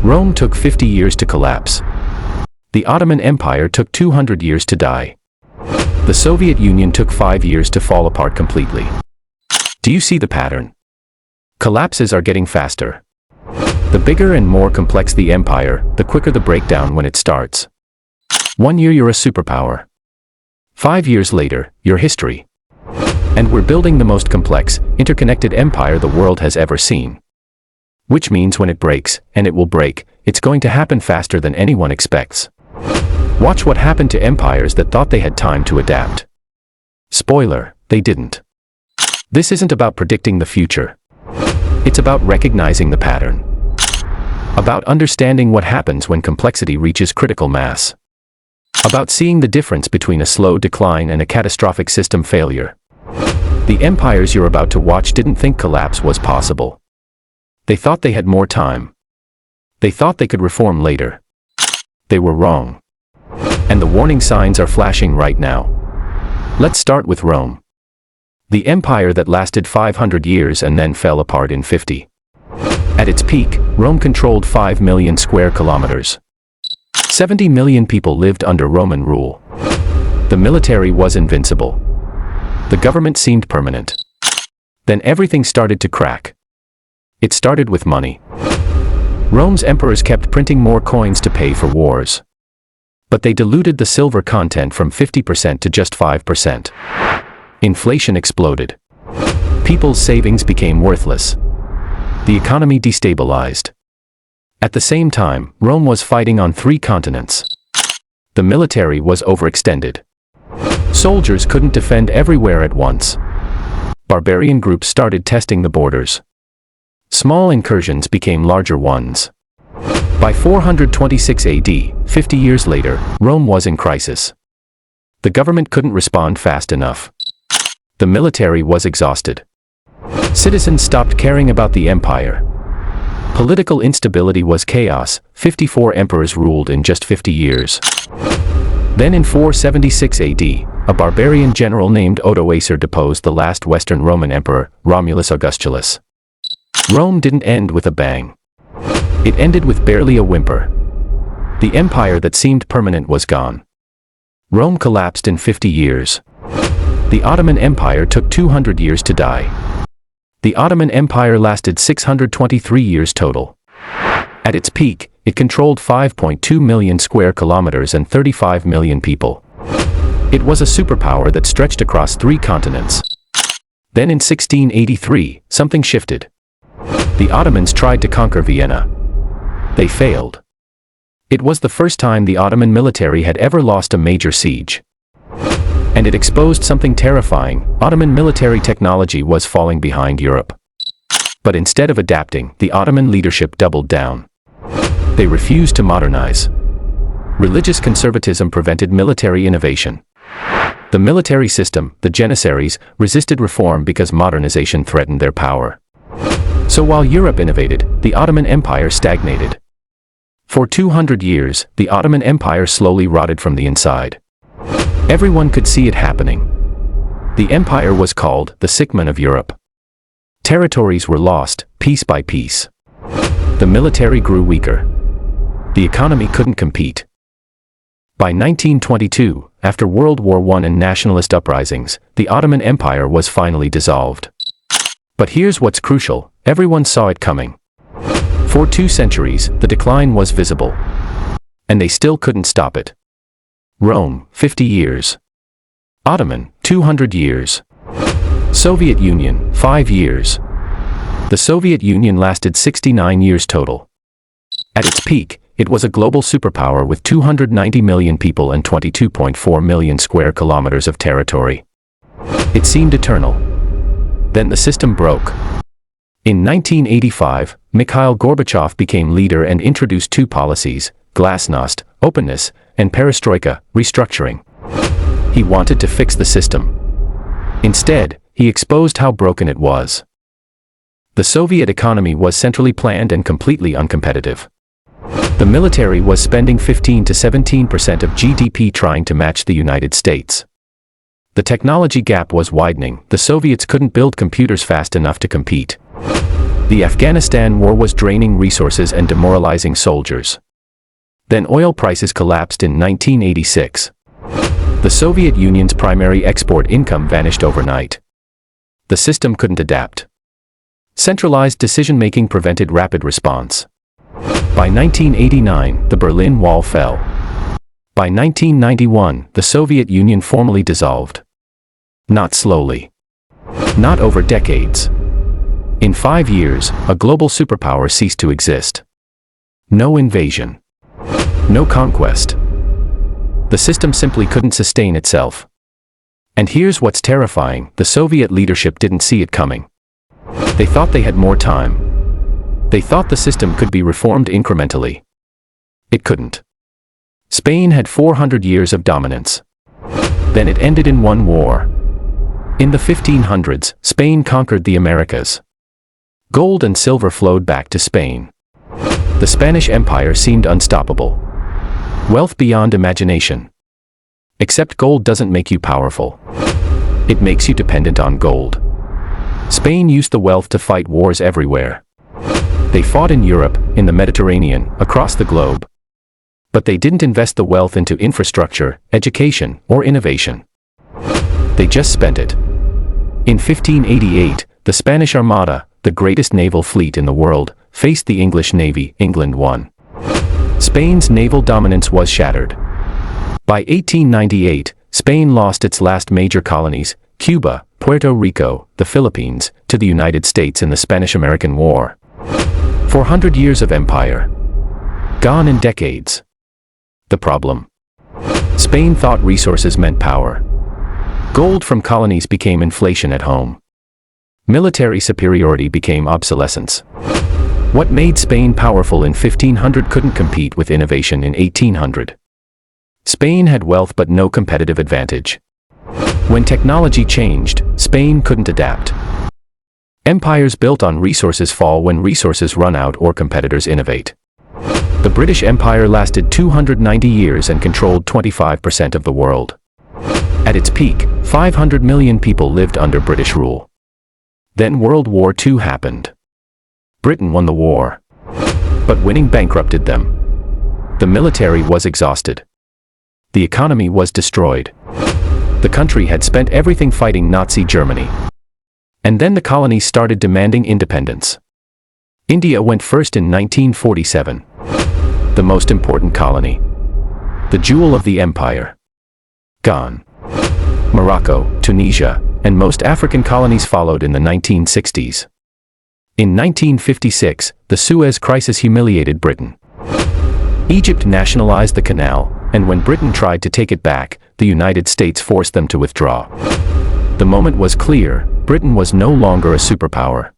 Rome took 50 years to collapse. The Ottoman Empire took 200 years to die. The Soviet Union took 5 years to fall apart completely. Do you see the pattern? Collapses are getting faster. The bigger and more complex the empire, the quicker the breakdown when it starts. 1 year you're a superpower. 5 years later, you're history. And we're building the most complex, interconnected empire the world has ever seen. Which means when it breaks, and it will break, it's going to happen faster than anyone expects. Watch what happened to empires that thought they had time to adapt. Spoiler, they didn't. This isn't about predicting the future. It's about recognizing the pattern. About understanding what happens when complexity reaches critical mass. About seeing the difference between a slow decline and a catastrophic system failure. The empires you're about to watch didn't think collapse was possible. They thought they had more time. They thought they could reform later. They were wrong. And the warning signs are flashing right now. Let's start with Rome. The empire that lasted 500 years and then fell apart in 50. At its peak, Rome controlled 5 million square kilometers. 70 million people lived under Roman rule. The military was invincible. The government seemed permanent. Then everything started to crack. It started with money. Rome's emperors kept printing more coins to pay for wars. But they diluted the silver content from 50% to just 5%. Inflation exploded. People's savings became worthless. The economy destabilized. At the same time, Rome was fighting on 3 continents. The military was overextended. Soldiers couldn't defend everywhere at once. Barbarian groups started testing the borders. Small incursions became larger ones. By 426 AD, 50 years later, Rome was in crisis. The government couldn't respond fast enough. The military was exhausted. Citizens stopped caring about the empire. Political instability was chaos. 54 emperors ruled in just 50 years. Then in 476 AD, a barbarian general named Odoacer deposed the last Western Roman emperor, Romulus Augustulus. Rome didn't end with a bang. It ended with barely a whimper. The empire that seemed permanent was gone. Rome collapsed in 50 years. The Ottoman Empire took 200 years to die. The Ottoman Empire lasted 623 years total. At its peak, it controlled 5.2 million square kilometers and 35 million people. It was a superpower that stretched across 3 continents. Then in 1683, something shifted. The Ottomans tried to conquer Vienna. They failed. It was the first time the Ottoman military had ever lost a major siege. And it exposed something terrifying. Ottoman military technology was falling behind Europe. But instead of adapting, the Ottoman leadership doubled down. They refused to modernize. Religious conservatism prevented military innovation. The military system, the Janissaries, resisted reform because modernization threatened their power. So while Europe innovated, the Ottoman Empire stagnated. For 200 years, the Ottoman Empire slowly rotted from the inside. Everyone could see it happening. The empire was called the sick man of Europe. Territories were lost, piece by piece. The military grew weaker. The economy couldn't compete. By 1922, after World War I and nationalist uprisings, the Ottoman Empire was finally dissolved. But here's what's crucial, everyone saw it coming. For 2 centuries, the decline was visible. And they still couldn't stop it. Rome, 50 years. Ottoman, 200 years. Soviet Union, 5 years. The Soviet Union lasted 69 years total. At its peak, it was a global superpower with 290 million people and 22.4 million square kilometers of territory. It seemed eternal. Then the system broke. In 1985, Mikhail Gorbachev became leader and introduced 2 policies, glasnost, openness, and perestroika, restructuring. He wanted to fix the system. Instead, he exposed how broken it was. The Soviet economy was centrally planned and completely uncompetitive. The military was spending 15 to 17% of GDP trying to match the United States. The technology gap was widening. The Soviets couldn't build computers fast enough to compete. The Afghanistan war was draining resources and demoralizing soldiers. Then oil prices collapsed in 1986. The Soviet Union's primary export income vanished overnight. The system couldn't adapt. Centralized decision-making prevented rapid response. By 1989, the Berlin Wall fell. By 1991, the Soviet Union formally dissolved. Not slowly. Not over decades. In 5 years, a global superpower ceased to exist. No invasion. No conquest. The system simply couldn't sustain itself. And here's what's terrifying: the Soviet leadership didn't see it coming. They thought they had more time. They thought the system could be reformed incrementally. It couldn't. Spain had 400 years of dominance. Then it ended in one war. In the 1500s, Spain conquered the Americas. Gold and silver flowed back to Spain. The Spanish Empire seemed unstoppable. Wealth beyond imagination. Except gold doesn't make you powerful. It makes you dependent on gold. Spain used the wealth to fight wars everywhere. They fought in Europe, in the Mediterranean, across the globe. But they didn't invest the wealth into infrastructure, education, or innovation. They just spent it. In 1588, the Spanish Armada, the greatest naval fleet in the world, faced the English Navy. England won. Spain's naval dominance was shattered. By 1898, Spain lost its last major colonies, Cuba, Puerto Rico, the Philippines, to the United States in the Spanish-American War. 400 years of empire. Gone in decades. The problem? Spain thought resources meant power. Gold from colonies became inflation at home. Military superiority became obsolescence. What made Spain powerful in 1500 couldn't compete with innovation in 1800. Spain had wealth but no competitive advantage. When technology changed, Spain couldn't adapt. Empires built on resources fall when resources run out or competitors innovate. The British Empire lasted 290 years and controlled 25% of the world. At its peak, 500 million people lived under British rule. Then World War II happened. Britain won the war. But winning bankrupted them. The military was exhausted. The economy was destroyed. The country had spent everything fighting Nazi Germany. And then the colonies started demanding independence. India went first in 1947. The most important colony. The jewel of the empire. Gone. Morocco, Tunisia, and most African colonies followed in the 1960s. In 1956, the Suez Crisis humiliated Britain. Egypt nationalized the canal, and when Britain tried to take it back, the United States forced them to withdraw. The moment was clear: Britain was no longer a superpower.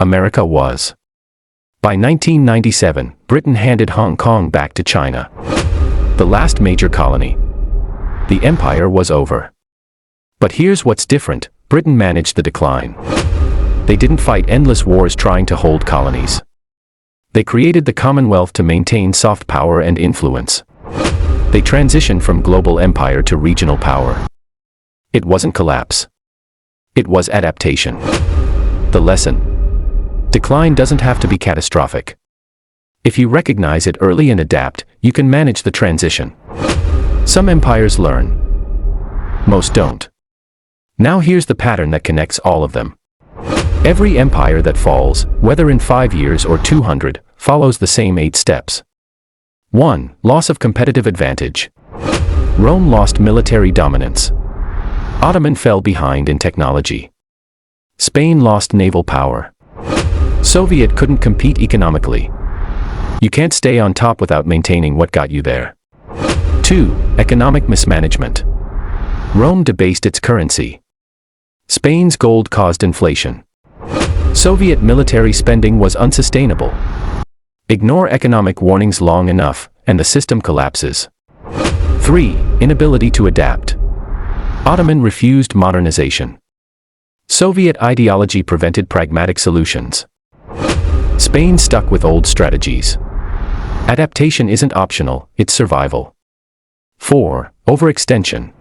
America was. By 1997, Britain handed Hong Kong back to China, the last major colony. The empire was over. But here's what's different: Britain managed the decline. They didn't fight endless wars trying to hold colonies. They created the Commonwealth to maintain soft power and influence. They transitioned from global empire to regional power. It wasn't collapse. It was adaptation. The lesson: decline doesn't have to be catastrophic. If you recognize it early and adapt, you can manage the transition. Some empires learn. Most don't. Now here's the pattern that connects all of them. Every empire that falls, whether in 5 years or 200, follows the same 8 steps. 1. Loss of competitive advantage. Rome lost military dominance. Ottoman fell behind in technology. Spain lost naval power. Soviet couldn't compete economically. You can't stay on top without maintaining what got you there. 2. Economic mismanagement. Rome debased its currency. Spain's gold caused inflation. Soviet military spending was unsustainable. Ignore economic warnings long enough, and the system collapses. 3. Inability to adapt. Ottoman refused modernization. Soviet ideology prevented pragmatic solutions. Spain stuck with old strategies. Adaptation isn't optional, it's survival. 4. Overextension.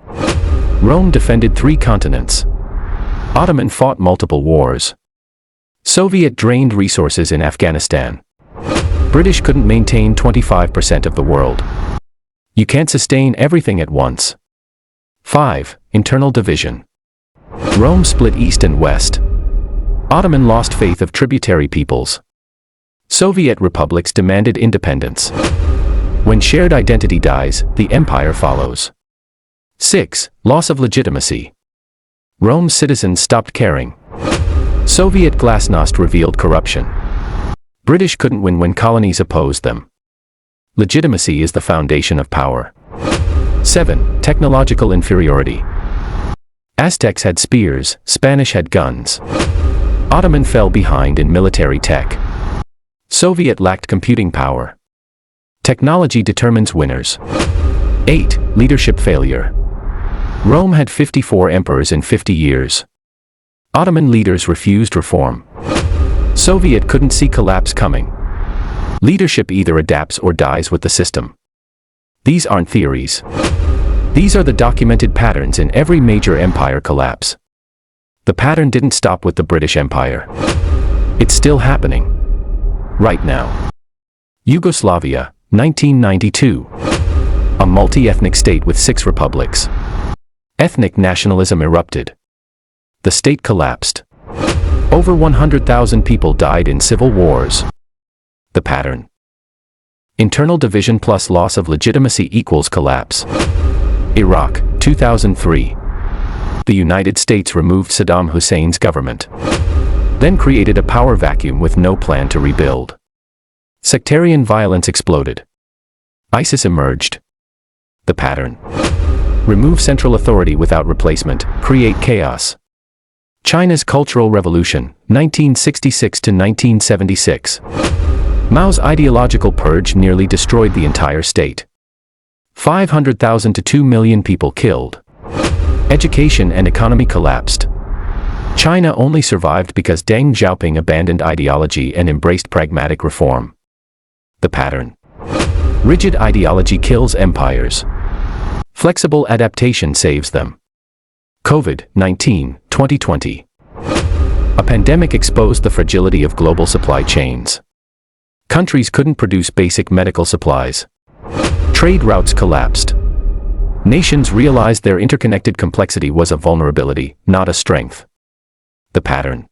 Rome defended 3 continents. Ottoman fought multiple wars. Soviet drained resources in Afghanistan. British couldn't maintain 25% of the world. You can't sustain everything at once. 5. Internal division. Rome split east and west. Ottoman lost faith of tributary peoples. Soviet republics demanded independence. When shared identity dies, the empire follows. 6. Loss of legitimacy. Rome's citizens stopped caring. Soviet glasnost revealed corruption. British couldn't win when colonies opposed them. Legitimacy is the foundation of power. 7. Technological inferiority. Aztecs had spears, Spanish had guns. Ottoman fell behind in military tech. Soviet lacked computing power. Technology determines winners. 8. Leadership failure. Rome had 54 emperors in 50 years. Ottoman leaders refused reform. Soviet couldn't see collapse coming. Leadership either adapts or dies with the system. These aren't theories. These are the documented patterns in every major empire collapse. The pattern didn't stop with the British Empire. It's still happening. Right now. Yugoslavia, 1992. A multi-ethnic state with 6 republics. Ethnic nationalism erupted. The state collapsed. Over 100,000 people died in civil wars. The pattern. Internal division plus loss of legitimacy equals collapse. Iraq, 2003. The United States removed Saddam Hussein's government. Then created a power vacuum with no plan to rebuild. Sectarian violence exploded. ISIS emerged. The pattern. Remove central authority without replacement, create chaos. China's Cultural Revolution, 1966 to 1976. Mao's ideological purge nearly destroyed the entire state. 500,000 to 2 million people killed. Education and economy collapsed. China only survived because Deng Xiaoping abandoned ideology and embraced pragmatic reform. The pattern. Rigid ideology kills empires. Flexible adaptation saves them. COVID-19, 2020. A pandemic exposed the fragility of global supply chains. Countries couldn't produce basic medical supplies. Trade routes collapsed. Nations realized their interconnected complexity was a vulnerability, not a strength. The pattern.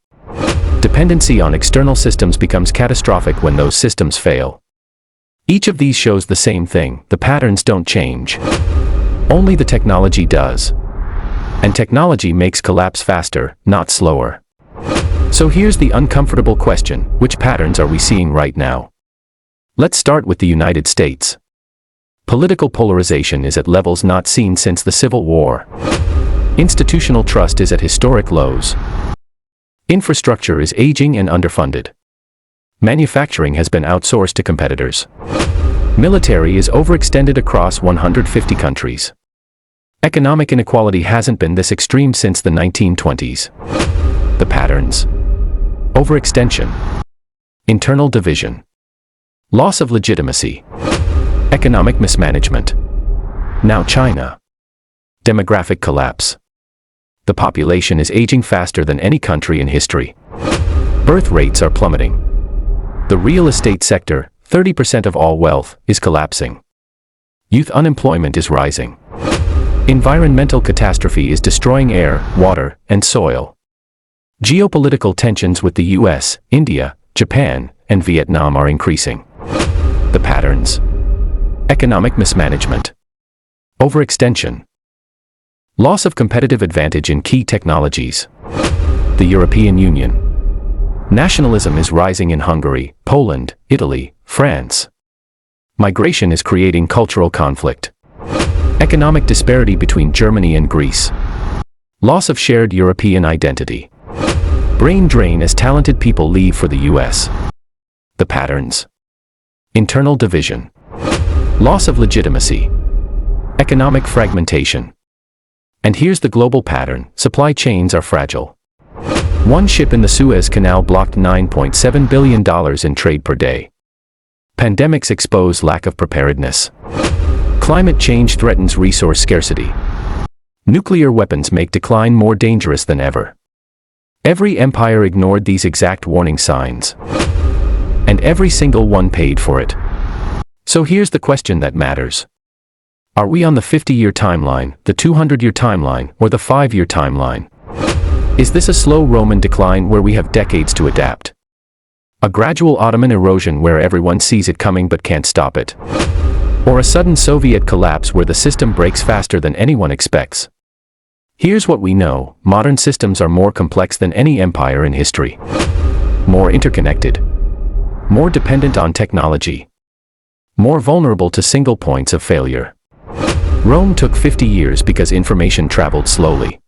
Dependency on external systems becomes catastrophic when those systems fail. Each of these shows the same thing: the patterns don't change. Only the technology does. And technology makes collapse faster, not slower. So here's the uncomfortable question: which patterns are we seeing right now? Let's start with the United States. Political polarization is at levels not seen since the Civil War. Institutional trust is at historic lows. Infrastructure is aging and underfunded. Manufacturing has been outsourced to competitors. Military is overextended across 150 countries. Economic inequality hasn't been this extreme since the 1920s. The patterns. Overextension. Internal division. Loss of legitimacy. Economic mismanagement. Now China. Demographic collapse. The population is aging faster than any country in history. Birth rates are plummeting. The real estate sector, 30% of all wealth, is collapsing. Youth unemployment is rising. Environmental catastrophe is destroying air, water, and soil. Geopolitical tensions with the US, India, Japan, and Vietnam are increasing. The patterns. Economic mismanagement. Overextension. Loss of competitive advantage in key technologies. The European Union. Nationalism is rising in Hungary, Poland, Italy, France. Migration is creating cultural conflict. Economic disparity between Germany and Greece. Loss of shared European identity. Brain drain as talented people leave for the US. The patterns. Internal division. Loss of legitimacy. Economic fragmentation. And here's the global pattern: supply chains are fragile. One ship in the Suez Canal blocked $9.7 billion in trade per day. Pandemics expose lack of preparedness. Climate change threatens resource scarcity. Nuclear weapons make decline more dangerous than ever. Every empire ignored these exact warning signs. And every single one paid for it. So here's the question that matters. Are we on the 50-year timeline, the 200-year timeline, or the 5-year timeline? Is this a slow Roman decline where we have decades to adapt? A gradual Ottoman erosion where everyone sees it coming but can't stop it? Or a sudden Soviet collapse where the system breaks faster than anyone expects? Here's what we know: modern systems are more complex than any empire in history. More interconnected. More dependent on technology. More vulnerable to single points of failure. Rome took 50 years because information traveled slowly.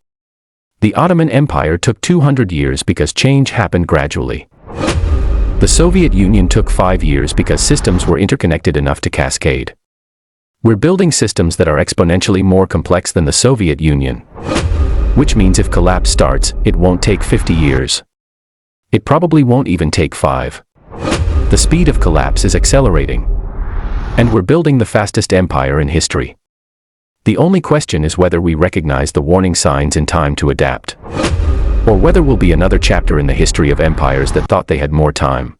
The Ottoman Empire took 200 years because change happened gradually. The Soviet Union took 5 years because systems were interconnected enough to cascade. We're building systems that are exponentially more complex than the Soviet Union. Which means if collapse starts, it won't take 50 years. It probably won't even take 5. The speed of collapse is accelerating. And we're building the fastest empire in history. The only question is whether we recognize the warning signs in time to adapt. Or whether we'll be another chapter in the history of empires that thought they had more time.